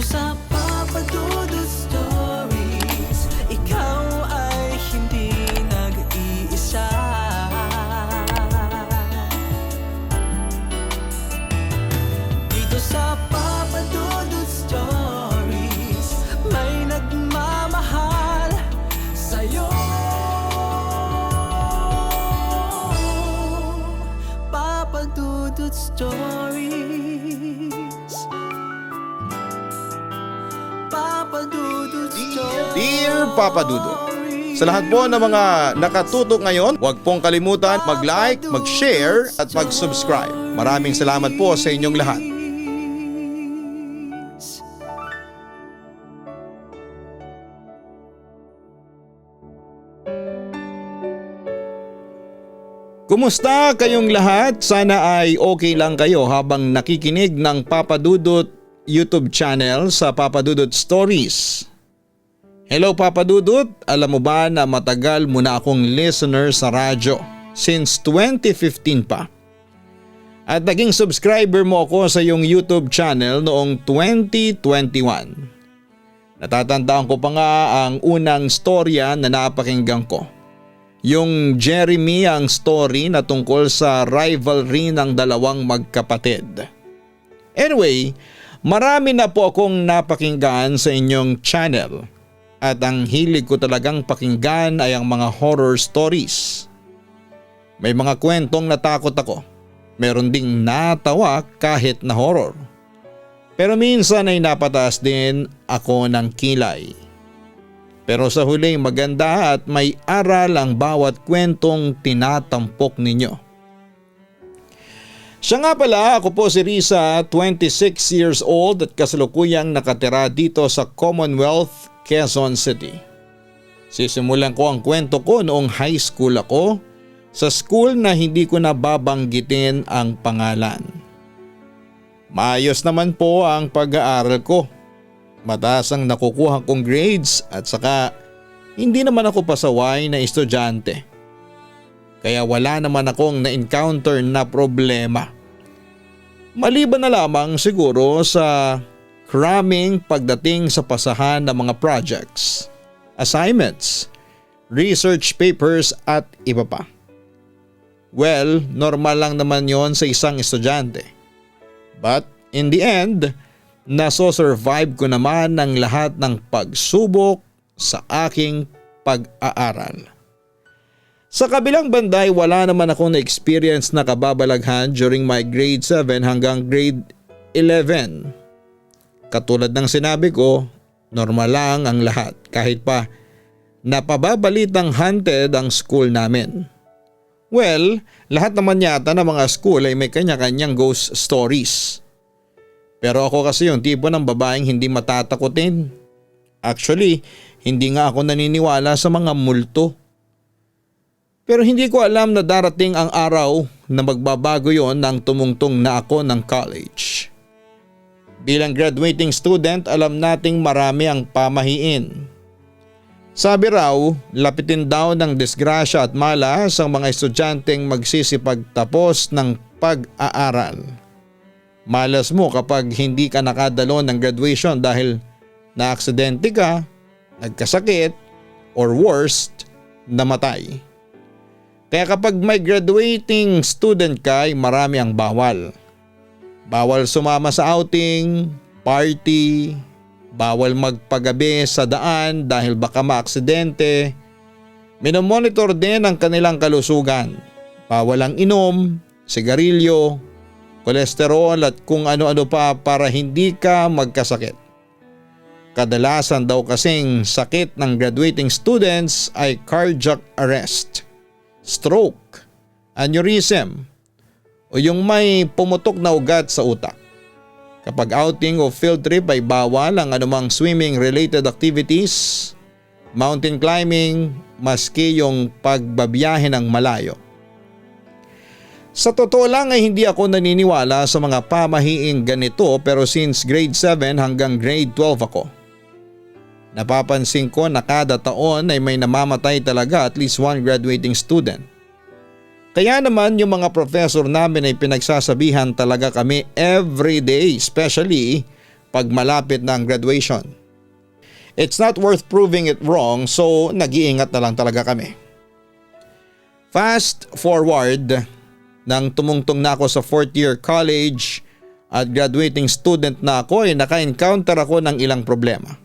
sa Papa Dudut Stories, ikaw ay hindi nag-iisa. Dito sa Papa Dudut Stories, may nagmamahal sa'yo. Papa Dudut Stories, Papa Dudut Stories. Dear Papa Dudut, sa lahat po ng mga nakatutok ngayon, huwag pong kalimutan mag-like, mag-share at mag-subscribe. Maraming salamat po sa inyong lahat. Kumusta kayong lahat? Sana ay okay lang kayo habang nakikinig ng Papa Dudut YouTube channel sa Papa Dudut Stories. Hello Papa Dudut, alam mo ba na matagal mo na akong listener sa radyo since 2015 pa. At naging subscriber mo ako sa iyong YouTube channel noong 2021. Natatandaan ko pa nga ang unang storya na napakinggan ko. Yung Jeremy ang story na tungkol sa rivalry ng dalawang magkapatid. Anyway, marami na po akong napakinggan sa inyong channel at ang hilig ko talagang pakinggan ay ang mga horror stories. May mga kwentong natakot ako, meron ding natawa kahit na horror. Pero minsan ay napataas din ako ng kilay. Pero sa huli maganda at may aral ang bawat kwentong tinatampok ninyo. Siya nga pala, ako po si Risa, 26 years old at kasalukuyang nakatira dito sa Commonwealth, Quezon City. Sisimulan ko ang kwento ko noong high school ako sa school na hindi ko nababanggitin ang pangalan. Maayos naman po ang pag-aaral ko. Mataas ang nakukuha kong grades at saka hindi naman ako pasaway na estudyante. Kaya wala naman akong na-encounter na problema. Maliban na lamang siguro sa cramming pagdating sa pasahan ng mga projects, assignments, research papers at iba pa. Well, normal lang naman yon sa isang estudyante. But in the end, naso-survive ko naman ang lahat ng pagsubok sa aking pag-aaral. Sa kabilang banda ay wala naman akong na-experience na kababalaghan during my grade 7 hanggang grade 11. Katulad ng sinabi ko, normal lang ang lahat kahit pa napababalitang haunted ang school namin. Well, lahat naman yata ng mga school ay may kanya-kanyang ghost stories. Pero ako kasi yung tipo ng babaeng hindi matatakotin. Actually, hindi nga ako naniniwala sa mga multo. Pero hindi ko alam na darating ang araw na magbabago yon nang tumungtong na ako ng college. Bilang graduating student, alam nating marami ang pamahiin. Sabi raw, lapitin daw ng disgrasya at malas ang mga estudyanteng magsisipagtapos ng pag-aaral. Malas mo kapag hindi ka nakadalo ng graduation dahil na-aksidente ka, nagkasakit, or worst, namatay. Kaya kapag may graduating student ka ay marami ang bawal. Bawal sumama sa outing, party, bawal magpagabi sa daan dahil baka maaksidente. Minomonitor din ang kanilang kalusugan. Bawal ang inom, sigarilyo, kolesterol at kung ano-ano pa para hindi ka magkasakit. Kadalasan daw kasing sakit ng graduating students ay cardiac arrest, stroke, aneurysm o yung may pumutok na ugat sa utak. Kapag outing o field trip ay bawal ang anumang swimming related activities, mountain climbing, maski yung pagbabiyahe ng malayo. Sa totoo lang ay hindi ako naniniwala sa mga pamahiing ganito pero since grade 7 hanggang grade 12 ako. Napapansin ko na kada taon ay may namamatay talaga at least one graduating student. Kaya naman yung mga professor namin ay pinagsasabihan talaga kami every day, especially pag malapit na ang graduation. It's not worth proving it wrong, so nag-iingat na lang talaga kami. Fast forward, nang tumungtong na ako sa 4th year college at graduating student na ako ay naka-encounter ako ng ilang problema.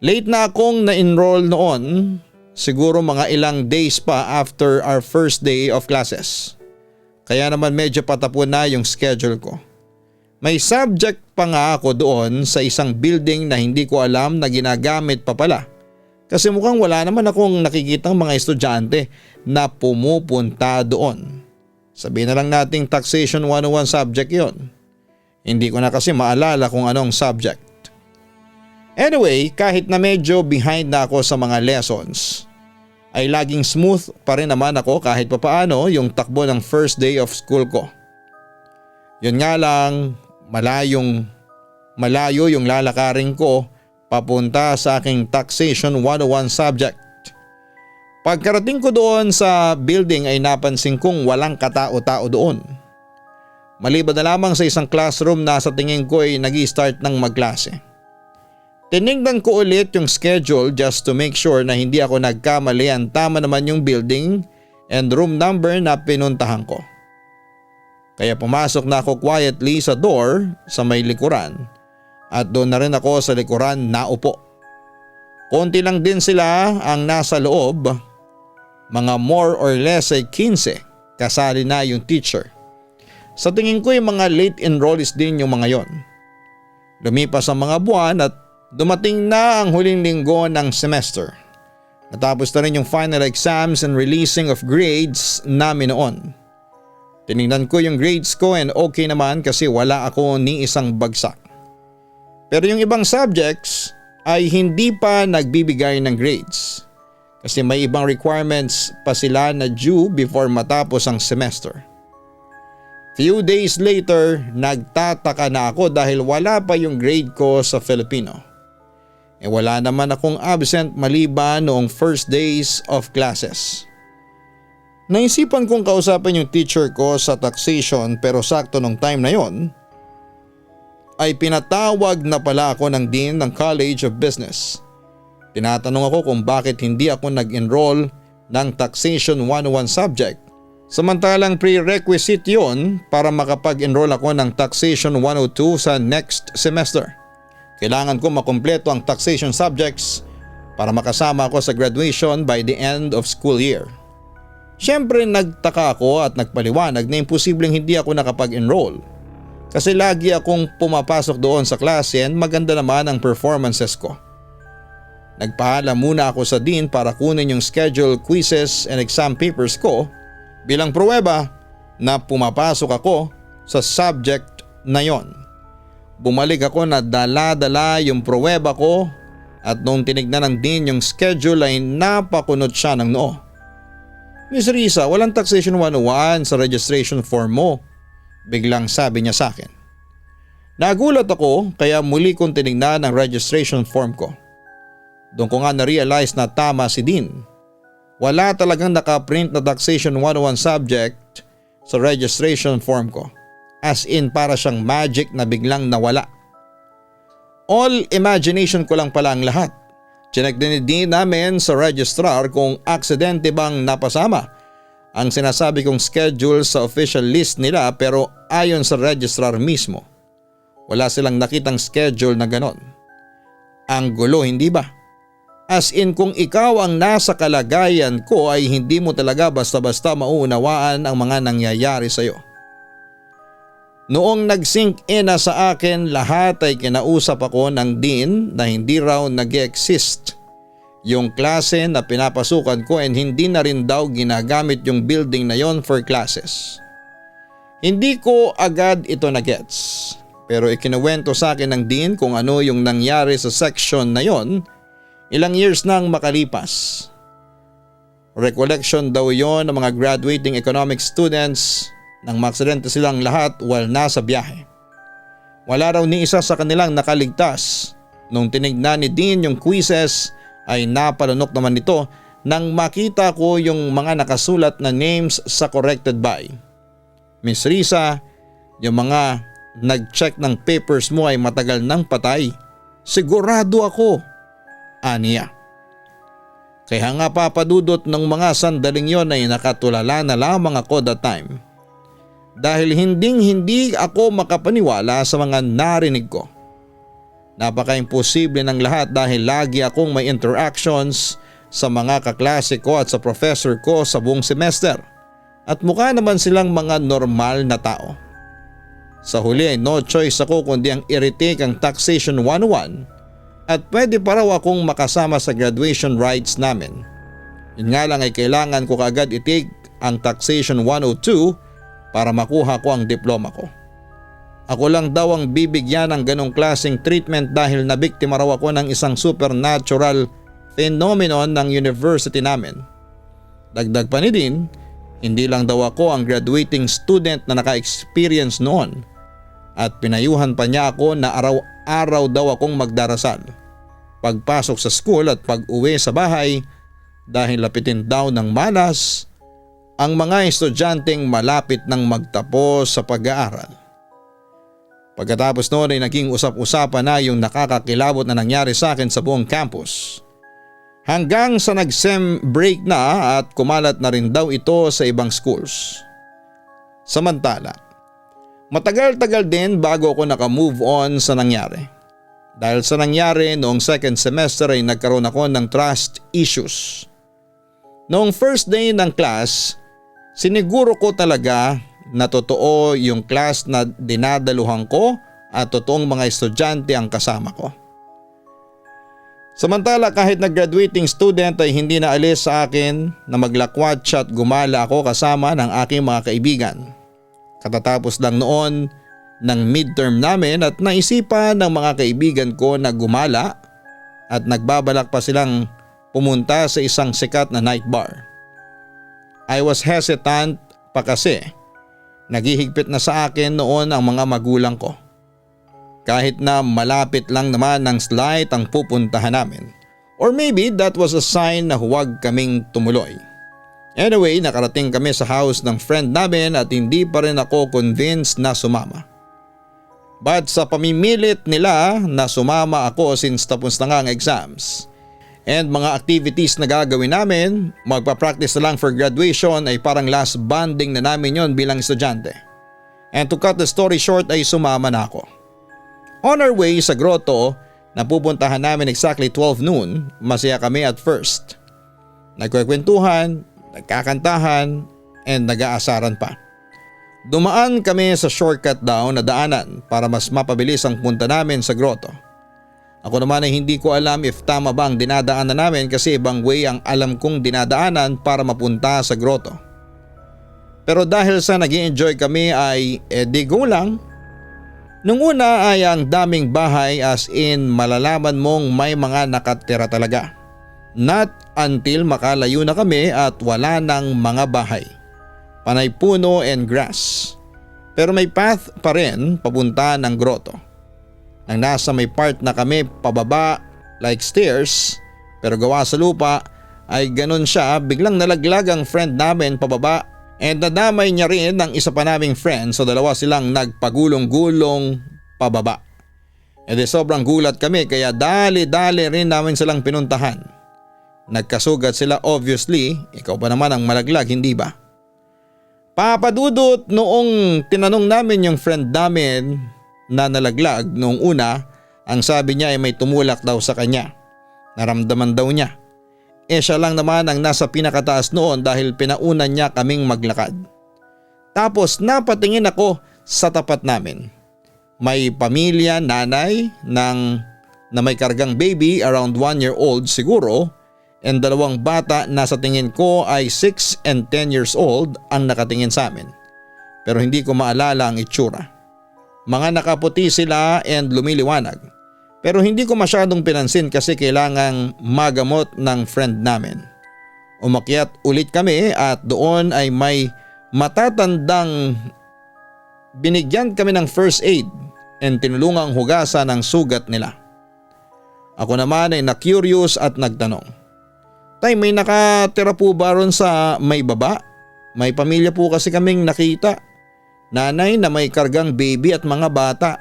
Late na akong na-enroll noon, siguro mga ilang days pa after our first day of classes. Kaya naman medyo patapon na yung schedule ko. May subject pa nga ako doon sa isang building na hindi ko alam na ginagamit pa pala. Kasi mukhang wala naman akong nakikitang mga estudyante na pumupunta doon. Sabihin na lang nating Taxation 101 subject yon. Hindi ko na kasi maalala kung anong subject. Anyway, kahit na medyo behind na ako sa mga lessons, ay laging smooth pa rin naman ako kahit papaano yung takbo ng first day of school ko. Yun nga lang, malayo yung lalakarin ko papunta sa aking Taxation 101 subject. Pagkarating ko doon sa building ay napansin kong walang katao-tao doon. Maliban na lamang sa isang classroom na sa tingin ko ay nag-i-start ng magklase. Tinignan ko ulit yung schedule just to make sure na hindi ako nagkamali, ang tama naman yung building and room number na pinuntahan ko. Kaya pumasok na ako quietly sa door sa may likuran at doon na rin ako sa likuran naupo. Konti lang din sila ang nasa loob, mga more or less ay 15, kasali na yung teacher. Sa tingin ko yung mga late enrollees din yung mga yon. Lumipas ang mga buwan at dumating na ang huling linggo ng semester. Natapos na rin yung final exams and releasing of grades namin noon. Tinignan ko yung grades ko and okay naman kasi wala ako ni isang bagsak. Pero yung ibang subjects ay hindi pa nagbibigay ng grades kasi may ibang requirements pa sila na due before matapos ang semester. Few days later, nagtataka na ako dahil wala pa yung grade ko sa Filipino. Wala naman akong absent maliban noong first days of classes. Naisipan kong kausapin yung teacher ko sa taxation pero sakto nung time na yon ay pinatawag na pala ako ng Dean ng College of Business. Tinatanong ako kung bakit hindi ako nag-enroll ng Taxation 101 subject samantalang prerequisite yon para makapag-enroll ako ng Taxation 102 sa next semester. Kailangan ko makumpleto ang taxation subjects para makasama ako sa graduation by the end of school year. Siyempre nagtaka ako at nagpaliwanag na imposibleng hindi ako nakapag-enroll kasi lagi akong pumapasok doon sa klase and maganda naman ang performances ko. Nagpaalam muna ako sa dean para kunin yung schedule, quizzes and exam papers ko bilang pruweba na pumapasok ako sa subject na yon. Bumalik ako na dala-dala yung pruweba ko at nung tinignan ng dean yung schedule ay napakunot siya ng noo. Miss Risa, walang Taxation 101 sa registration form mo, biglang sabi niya sa akin. Nagulat ako kaya muli kong tinignan ang registration form ko. Doon ko nga na-realize na tama si Dean. Wala talagang nakaprint na Taxation 101 subject sa registration form ko. As in para siyang magic na biglang nawala. All imagination ko lang pala ang lahat. Chinek din namin sa registrar kung aksidente bang napasama ang sinasabi kong schedule sa official list nila pero ayon sa registrar mismo, wala silang nakitang schedule na ganon. Ang gulo, hindi ba? As in kung ikaw ang nasa kalagayan ko ay hindi mo talaga basta-basta mauunawaan ang mga nangyayari sa iyo. Noong nag-sink in na sa akin lahat ay kinausap ako ng dean na hindi raw nag-exist yung klase na pinapasukan ko and hindi na rin daw ginagamit yung building na yon for classes. Hindi ko agad ito na-gets pero ikinuwento sa akin ng dean kung ano yung nangyari sa section na yon ilang years nang makalipas. Recollection daw yon ng mga graduating economics students nang maaksidente silang lahat while nasa biyahe. Wala raw ni isa sa kanilang nakaligtas. Nung tinignan ni Dean yung quizzes ay napalunok naman ito nang makita ko yung mga nakasulat na names sa corrected by. Miss Risa, yung mga nag-check ng papers mo ay matagal nang patay. Sigurado ako, aniya. Kaya nga papadudot ng mga sandaling yon ay nakatulala na lamang ako that time. Dahil hindi ako makapaniwala sa mga narinig ko. Napaka-imposible ng lahat dahil lagi akong may interactions sa mga kaklase ko at sa professor ko sa buong semester. At mukha naman silang mga normal na tao. Sa huli ay no choice ako kundi ang i-retake ang Taxation 101 at pwede pa raw akong makasama sa graduation rites namin. Yun nga lang ay kailangan ko kaagad i-take ang Taxation 102 para makuha ko ang diploma ko. Ako lang daw ang bibigyan ng ganong klaseng treatment dahil nabiktima raw ako ng isang supernatural phenomenon ng university namin. Dagdag pa ni din, hindi lang daw ako ang graduating student na naka-experience noon at pinayuhan pa niya ako na araw-araw daw akong magdarasal pagpasok sa school at pag-uwi sa bahay dahil lapitin daw ng malas ang mga estudyanteng malapit nang magtapos sa pag-aaral. Pagkatapos noon ay naging usap-usapan na yung nakakakilabot na nangyari sa akin sa buong campus. Hanggang sa nag-sem break na at kumalat na rin daw ito sa ibang schools. Samantala, matagal-tagal din bago ako naka-move on sa nangyari. Dahil sa nangyari noong second semester ay nagkaroon ako ng trust issues. Noong first day ng class, siniguro ko talaga na totoo yung class na dinadaluhan ko at totoong mga estudyante ang kasama ko. Samantala kahit nag-graduating student ay hindi na alis sa akin na maglakwatsa at gumala ako kasama ng aking mga kaibigan. Katatapos lang noon ng midterm namin at naisipan ng mga kaibigan ko na gumala at nagbabalak pa silang pumunta sa isang sikat na night bar. I was hesitant pa kasi naghihigpit na sa akin noon ang mga magulang ko. Kahit na malapit lang naman ng slide ang pupuntahan namin. Or maybe that was a sign na huwag kaming tumuloy. Anyway, nakarating kami sa house ng friend namin at hindi pa rin ako convinced na sumama. But sa pamimilit nila na sumama ako since tapos na nga ang exams and mga activities na gagawin namin, magpa-practice na lang for graduation ay parang last bonding na namin yon bilang estudyante. And to cut the story short ay sumama na ako. On our way sa grotto na pupuntahan namin exactly 12 noon, masaya kami at first. Nagkwekwentuhan, nagkakantahan, and nag-aasaran pa. Dumaan kami sa shortcut daw na daanan para mas mapabilis ang punta namin sa grotto. Ako naman ay hindi ko alam if tama ba ang dinadaanan namin kasi ibang way ang alam kong dinadaanan para mapunta sa grotto. Pero dahil sa nag-i-enjoy kami ay di go lang. Nung una ay ang daming bahay as in malalaman mong may mga nakatira talaga. Not until makalayo na kami at wala nang mga bahay. Panay puno and grass. Pero may path pa rin papunta ng grotto. Nang nasa may part na kami pababa like stairs pero gawa sa lupa ay ganun siya, biglang nalaglag ang friend namin pababa. And nadamay niya rin ng isa pa naming friend so dalawa silang nagpagulong-gulong pababa. E di sobrang gulat kami kaya dali-dali rin namin silang pinuntahan. Nagkasugat sila obviously, ikaw pa naman ang malaglag hindi ba? Papadudot noong tinanong namin yung friend namin na nalaglag noong una, ang sabi niya ay may tumulak daw sa kanya. Naramdaman daw niya. Siya lang naman ang nasa pinakataas noon dahil pinaunan niya kaming maglakad. Tapos napatingin ako sa tapat namin. May pamilya, nanay na may kargang baby around 1 year old siguro and dalawang bata na sa tingin ko ay 6 and 10 years old ang nakatingin sa amin. Pero hindi ko maalala ang itsura. Mga nakaputi sila and lumiliwanag. Pero hindi ko masyadong pinansin kasi kailangang magamot ng friend namin. Umakyat ulit kami at doon ay may matatandang binigyan kami ng first aid and tinulungang hugasan ang sugat nila. Ako naman ay na-curious at nagtanong. Tay, may nakatira po ba ron sa may baba? May pamilya po kasi kaming nakita. Nanay na may kargang baby at mga bata.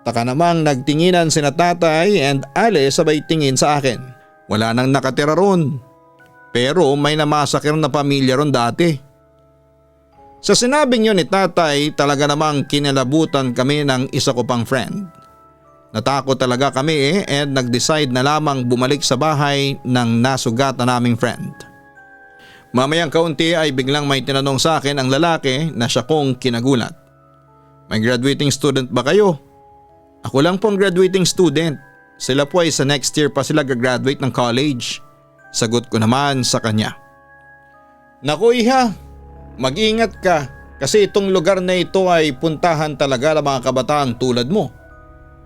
Taka namang nagtinginan sina tatay and Alice sabay tingin sa akin. Wala nang nakatira ron. Pero may namasakir na pamilya ron dati. Sa sinabing yun ni tatay, talaga namang kinalabutan kami ng isa ko pang friend. Natakot talaga kami and nag-decide na lamang bumalik sa bahay ng nasugatan naming friend. Mamayang kaunti ay biglang may tinanong sa akin ang lalaki na siya kong kinagulat. May graduating student ba kayo? Ako lang pong graduating student. Sila po ay sa next year pa sila gagraduate ng college. Sagot ko naman sa kanya. Naku iha, mag-ingat ka kasi itong lugar na ito ay puntahan talaga ng mga kabataang tulad mo.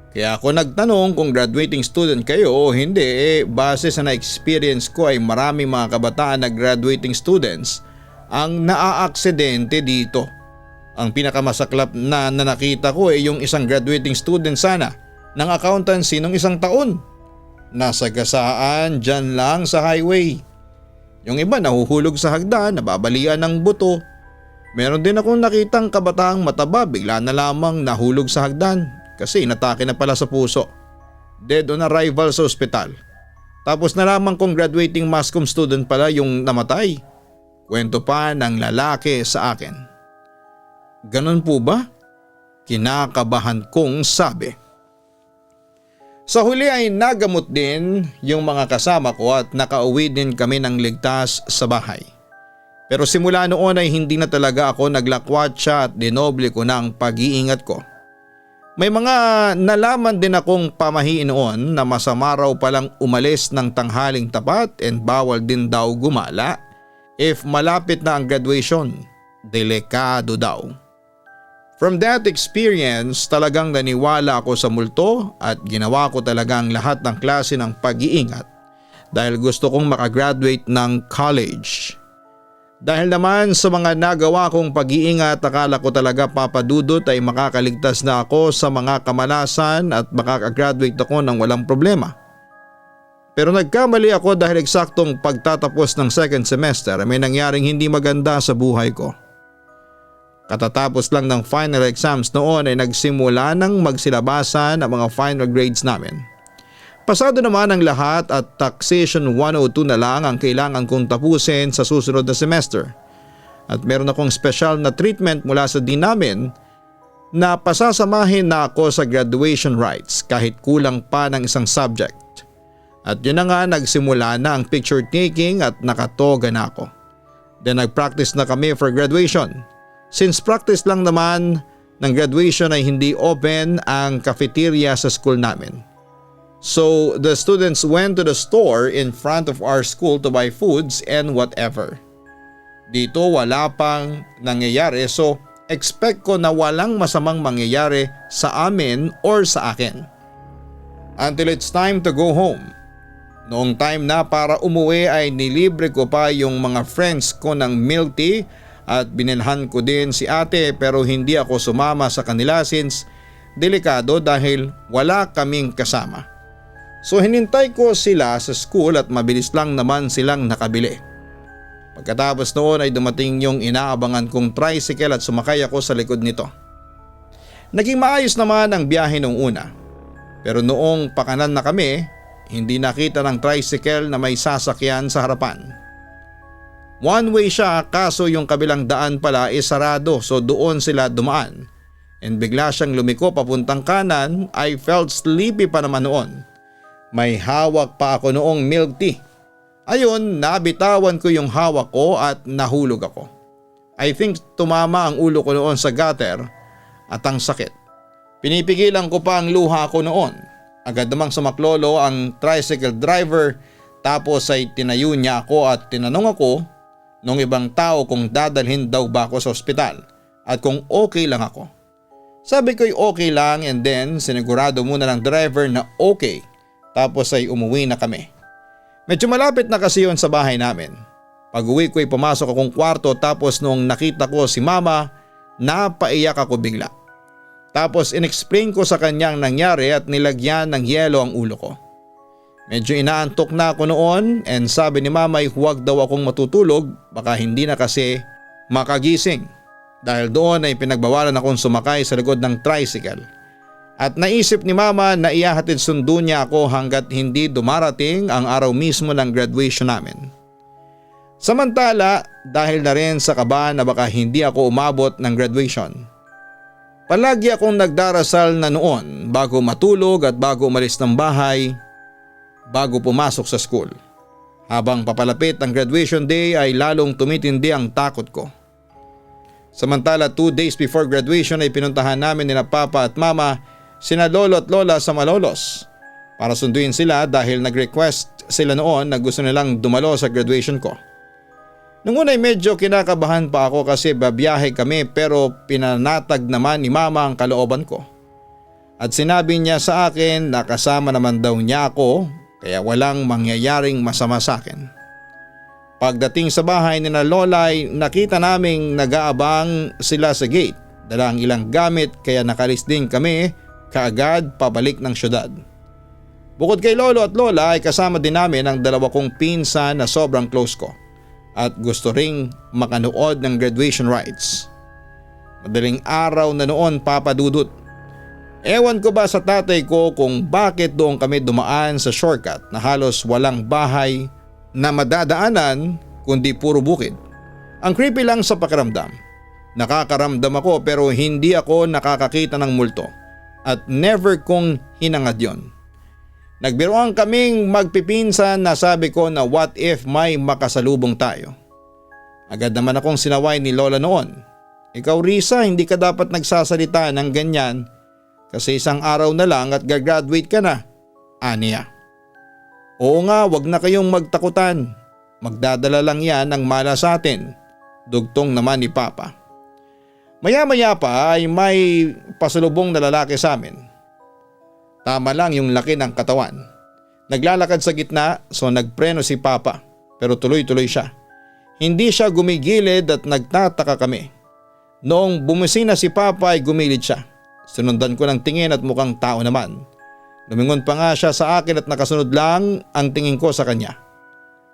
Kaya ako nagtanong kung graduating student kayo o hindi base sa na-experience ko ay marami mga kabataan na graduating students ang naaaksidente dito. Ang pinakamasaklap na nakita ko ay yung isang graduating student sana ng accountancy nung isang taon. Nasa gasaan dyan lang sa highway. Yung iba nahuhulog sa hagdan, nababalian ng buto. Meron din akong nakitang kabataang mataba bigla na lamang nahulog sa hagdan kasi inatake na pala sa puso. Dead on arrival sa ospital. Tapos na lamang kong graduating mass comm student pala yung namatay. Kwento pa ng lalaki sa akin. Ganon po ba? Kinakabahan kong sabi. Sa huli ay nagamot din yung mga kasama ko at nakauwi din kami ng ligtas sa bahay. Pero simula noon ay hindi na talaga ako naglakwatsa at dinoble ko na ang pag-iingat ko. May mga nalaman din akong pamahiin noon na masama raw palang umalis ng tanghaling tapat and bawal din daw gumala if malapit na ang graduation. Delikado daw. From that experience, talagang naniwala ako sa multo at ginawa ko talagang lahat ng klase ng pag-iingat dahil gusto kong makagraduate ng college. Dahil naman sa mga nagawa kong pag-iingat, akala ko talaga papadudot ay makakaligtas na ako sa mga kamalasan at makakagraduate ako ng walang problema. Pero nagkamali ako dahil eksaktong pagtatapos ng second semester may nangyaring hindi maganda sa buhay ko. Katatapos lang ng final exams noon ay nagsimula ng magsilabasan ang mga final grades namin. Pasado naman ang lahat at taxation 102 na lang ang kailangan kong tapusin sa susunod na semester. At meron akong special na treatment mula sa dean namin na pasasamahin na ako sa graduation rites kahit kulang pa ng isang subject. At yun na nga nagsimula na ang picture taking at nakatoga na ako. Then nagpractice na kami for graduation. Since practice lang naman ng graduation ay hindi open ang cafeteria sa school namin. So the students went to the store in front of our school to buy foods and whatever. Dito wala pang nangyayari so expect ko na walang masamang mangyayari sa amin or sa akin. Until it's time to go home. Noong time na para umuwi ay nilibre ko pa yung mga friends ko ng milk tea at binilhan ko din si ate pero hindi ako sumama sa kanila since delikado dahil wala kaming kasama. So hinintay ko sila sa school at mabilis lang naman silang nakabili. Pagkatapos noon ay dumating yung inaabangan kong tricycle at sumakay ako sa likod nito. Naging maayos naman ang biyahe nung una. Pero noong pakanan na kami, hindi nakita ng tricycle na may sasakyan sa harapan. One way siya kaso yung kabilang daan pala is sarado so doon sila dumaan. And bigla siyang lumiko papuntang kanan. I felt sleepy pa naman noon. May hawak pa ako noong milk tea. Ayun, nabitawan ko yung hawak ko at nahulog ako. I think tumama ang ulo ko noon sa gutter at ang sakit. Pinipigilan ko pa ang luha ko noon. Agad namang sumaklolo ang tricycle driver tapos ay tinayo niya ako at tinanong ako nung ibang tao kung dadalhin daw ba ako sa ospital at kung okay lang ako. Sabi ko'y okay lang and then sinigurado muna ng driver na okay tapos ay umuwi na kami. Medyo malapit na kasi yun sa bahay namin. Pag uwi ko'y pumasok akong kwarto tapos nung nakita ko si mama, napaiyak ako bigla. Tapos inexplain ko sa kanyang nangyari at nilagyan ng yelo ang ulo ko. Medyo inaantok na ako noon and sabi ni mama ay huwag daw akong matutulog baka hindi na kasi makagising. Dahil doon ay pinagbawalan akong sumakay sa likod ng tricycle. At naisip ni mama na ihahatid sundo niya ako hanggat hindi dumarating ang araw mismo ng graduation namin. Samantala, dahil na rin sa kaba na baka hindi ako umabot ng graduation, palagi akong nagdarasal na noon bago matulog at bago umalis ng bahay, bago pumasok sa school. Habang papalapit ang graduation day ay lalong tumitindi ang takot ko. Samantala 2 days before graduation ay pinuntahan namin nina papa at mama sina lolo at lola sa Malolos para sunduin sila dahil nag-request sila noon na gusto nilang dumalo sa graduation ko. Nung una ay medyo kinakabahan pa ako kasi babiyahe kami pero pinanatag naman ni mama ang kalooban ko. At sinabi niya sa akin na kasama naman daw niya ako kaya walang mangyayaring masama sa akin. Pagdating sa bahay ni na lola ay nakita naming nag-aabang sila sa gate. Dala ang ilang gamit kaya nakalis din kami kaagad pabalik ng syudad. Bukod kay lolo at lola ay kasama din namin ang dalawa kong pinsan na sobrang close ko at gusto ring makanood ng graduation rites. Madaling araw na noon, Papa Dudut. Ewan ko ba sa tatay ko kung bakit doon kami dumaan sa shortcut na halos walang bahay na madadaanan kundi puro bukid. Ang creepy lang sa pakiramdam. Nakakaramdam ako pero hindi ako nakakakita ng multo at never kong hinangad yon. Nagbiroan kaming magpipinsan na sabi ko na what if may makasalubong tayo. Agad naman akong sinaway ni lola noon. Ikaw Risa, hindi ka dapat nagsasalita ng ganyan kasi isang araw na lang at gagraduate ka na. Aniya. Oo nga, wag na kayong magtakutan. Magdadala lang yan ng mala sa atin. Dugtong naman ni Papa. Maya-maya pa ay may pasalubong na lalaki sa amin. Tama lang yung laki ng katawan. Naglalakad sa gitna so nagpreno si Papa pero tuloy-tuloy siya. Hindi siya gumigilid at nagtataka kami. Noong bumisina si Papa ay gumilid siya. Sinundan ko ng tingin at mukhang tao naman. Lumingon pa nga siya sa akin at nakasunod lang ang tingin ko sa kanya.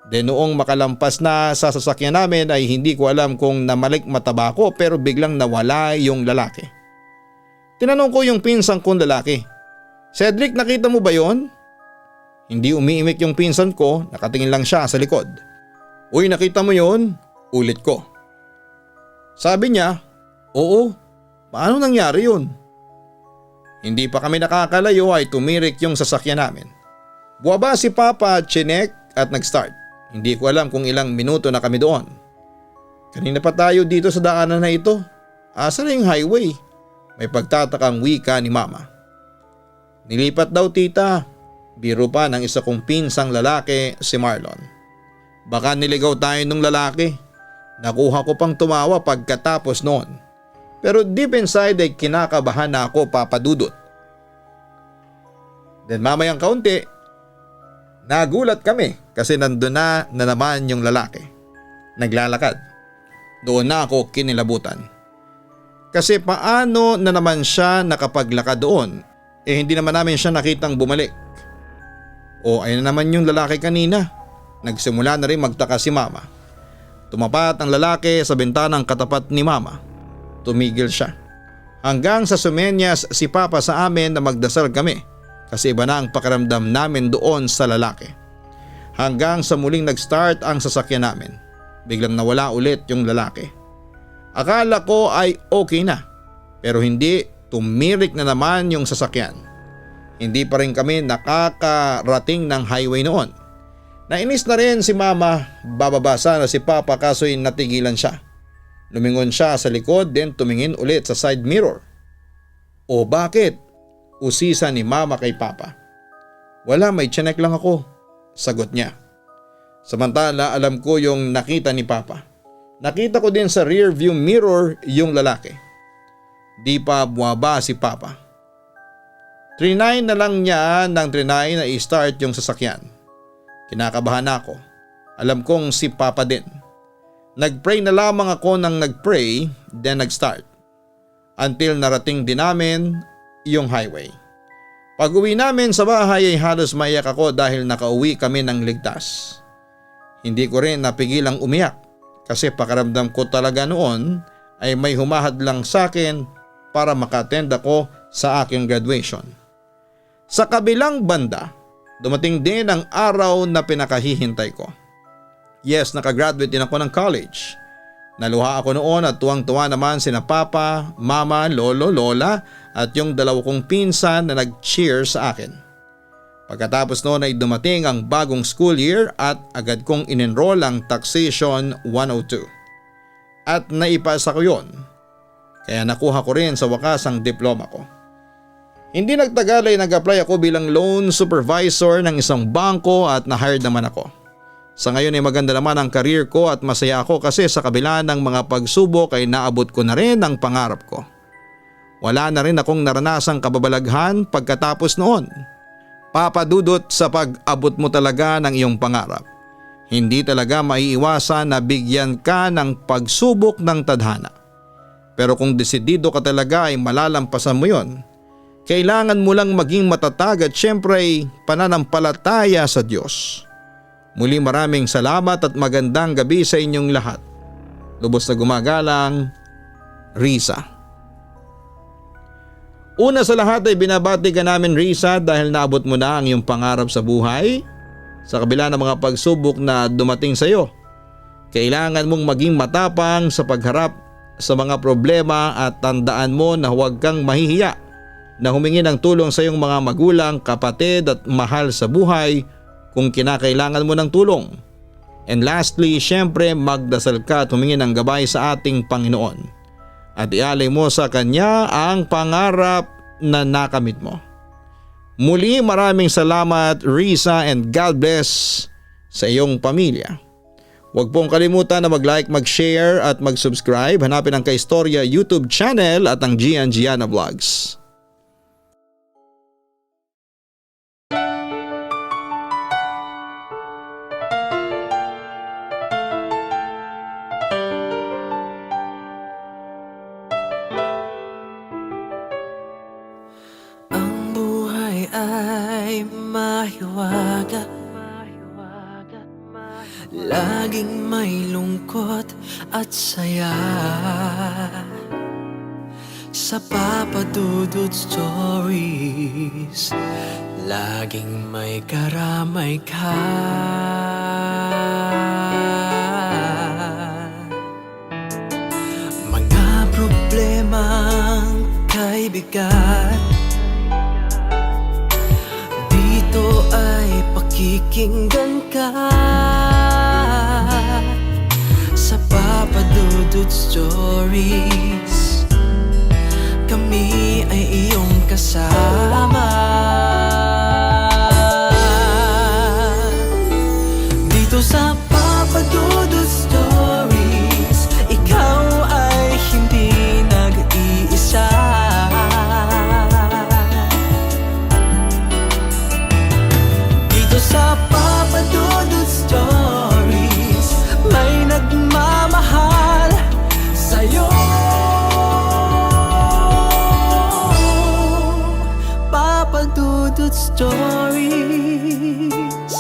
Noong makalampas na sa sasakyan namin ay hindi ko alam kung namalik mataba ko pero biglang nawala yung lalaki. Tinanong ko yung pinsang kong lalaki. Cedric, nakita mo ba yon? Hindi umiimik yung pinsan ko, nakatingin lang siya sa likod. Uy, nakita mo yon? Ulit ko. Sabi niya, oo. Paano nangyari yun? Hindi pa kami nakakalayo ay tumirik yung sasakyan namin. Buwaba si Papa at chinek at nag-start. Hindi ko alam kung ilang minuto na kami doon. Kanina pa tayo dito sa daanan na ito. Asa na yung highway? May pagtatakang wika ni Mama. Nilipat daw tita. Biro pa ng isa kong pinsang lalaki, si Marlon. Baka niligaw tayo nung lalaki. Nakuha ko pang tumawa pagkatapos noon. Pero deep inside ay kinakabahan na ako, Papa Dudut. Then mamayang kaunti, nagulat kami kasi nandun na naman yung lalaki. Naglalakad. Doon na ako kinilabutan. Kasi paano na naman siya nakapaglakad doon? Hindi naman namin siya nakitang bumalik. O ayun na naman yung lalaki kanina. Nagsimula na rin magtaka si Mama. Tumapat ang lalaki sa bintanang katapat ni Mama. Tumigil siya. Hanggang sa sumenyas si Papa sa amin na magdasal kami kasi iba na ang pakiramdam namin doon sa lalaki. Hanggang sa muling nag-start ang sasakyan namin. Biglang nawala ulit yung lalaki. Akala ko ay okay na pero hindi, tumirik na naman yung sasakyan. Hindi pa rin kami nakakarating ng highway noon. Nainis na rin si Mama, bababa sana si Papa kaso'y natigilan siya. Lumingon siya sa likod then tumingin ulit sa side mirror. O bakit? Usisa ni Mama kay Papa. Wala, may tiyanek lang ako, sagot niya. Samantala alam ko yung nakita ni Papa. Nakita ko din sa rear view mirror yung lalaki. Di pa buwaba si Papa. Trinay na lang niya ng trinay na i-start yung sasakyan. Kinakabahan ako. Alam kong si Papa din. Nagpray na lamang ako nang nagpray, then nag-start. Until narating din namin yung highway. Pag uwi namin sa bahay ay halos maiyak ako dahil nakauwi kami ng ligtas. Hindi ko rin napigilang umiyak kasi pakiramdam ko talaga noon ay may humahad lang sa akin para maka-attend ako sa aking graduation. Sa kabilang banda, dumating din ang araw na pinakahihintay ko. Yes, nakagraduate din ako ng college. Naluha ako noon at tuwang-tuwa naman sina papa, mama, lolo, lola at yung dalawa kong pinsan na nag-cheer sa akin. Pagkatapos noon ay dumating ang bagong school year at agad kong in-enroll ang Taxation 102. At naipasa ko yon. Kaya nakuha ko rin sa wakas ang diploma ko. Hindi nagtagal ay nag-apply ako bilang loan supervisor ng isang bangko at na-hired naman ako. Sa ngayon ay maganda naman ang career ko at masaya ako kasi sa kabila ng mga pagsubok ay naabot ko na rin ang pangarap ko. Wala na rin akong naranasang kababalaghan pagkatapos noon. Papadudot sa pag-abot mo talaga ng iyong pangarap. Hindi talaga maiiwasan na bigyan ka ng pagsubok ng tadhana. Pero kung desidido ka talaga ay malalampasan mo yon. Kailangan mo lang maging matatag at syempre ay pananampalataya sa Diyos. Muli maraming salamat at magandang gabi sa inyong lahat. Lubos na gumagalang, Risa. Una sa lahat ay binabati ka namin, Risa, dahil naabot mo na ang iyong pangarap sa buhay. Sa kabila ng mga pagsubok na dumating sa iyo, kailangan mong maging matapang sa pagharap sa mga problema at tandaan mo na huwag kang mahihiya na humingi ng tulong sa iyong mga magulang, kapatid at mahal sa buhay kung kinakailangan mo ng tulong. And lastly, syempre magdasal ka at humingi ng gabay sa ating Panginoon at ialay mo sa Kanya ang pangarap na nakamit mo. Muli maraming salamat, Risa, and God bless sa iyong pamilya. Huwag pong kalimutan na mag-like, mag-share at mag-subscribe. Hanapin ang Kaistorya YouTube channel at ang Gian Giana Vlogs. Ay mahiwaga, laging may lungkot at saya. Sa Papa Dudut Stories, laging may karamay ka. Mga problemang kay bigat, dito ay pakikinggan ka. Sa Papa Dudut Stories, kami ay iyong kasama. Dito sa Papa Dudut Stories, ikaw ay hindi nag-iisa. Sa Papa Dudut Stories, may nagmamahal sa'yo. Papa Dudut Stories,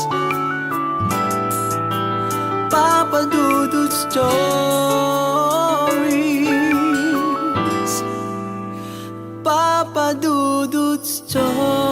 Papa Dudut Stories, Papa Dudut Stories.